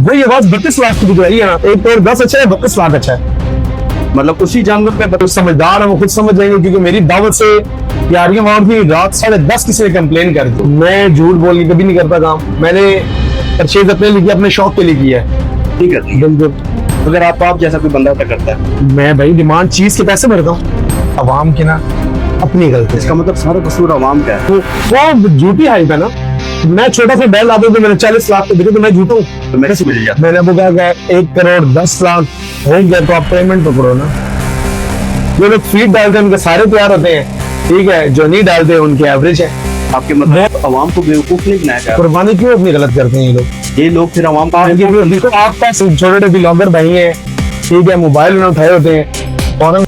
भाई ये बात 32 लाख की बिक रही है ना, 1 करोड़ 10 अच्छा है, 32 लाख अच्छा है। मतलब उसी जानवर पे तो समझदार है वो, खुद समझ जाएंगे, क्योंकि मेरी दावत से यारियां वहां की रात 10:30 किसी ने कंप्लेन कर दी। मैं झूठ बोल के कभी नहीं करता काम, मैंने परचेज अपने लिए किया, अपने शौक के लिए किया है। ठीक है। बिल्कुल। अगर आप जैसा कोई बंदा करता है, मैं भाई डिमांड चीज के पैसे भरता हूँ, अवाम की ना अपनी गलती। इसका मतलब सारा कसूर आवाम का है। वो झूठी हाइप है ना। मैं छोटा सा बैल लाता हूँ तो मैंने 40 लाख पे बिके, तो मैं झूठा हूँ। तो मेरे से मिल जाता। मैंने वो क्या 1 करोड़ 10 लाख हो गया, तो आप पेमेंट तो करो ना। जो लोग फीड डालते हैं उनके सारे तैयार होते हैं, ठीक है, जो नहीं डालते उनके एवरेज है। आपके मतलब आवाम को बेवकूफ नहीं बनाया गया। कुर्बानी क्यों अपनी गलत करते हैं ये लोग? ये लोग फिर आवाम का देखो आपका छोटे छोटे ब्लॉगर भाई है, ठीक है, मोबाइल उन्होंने उठाए होते हैं, फौरन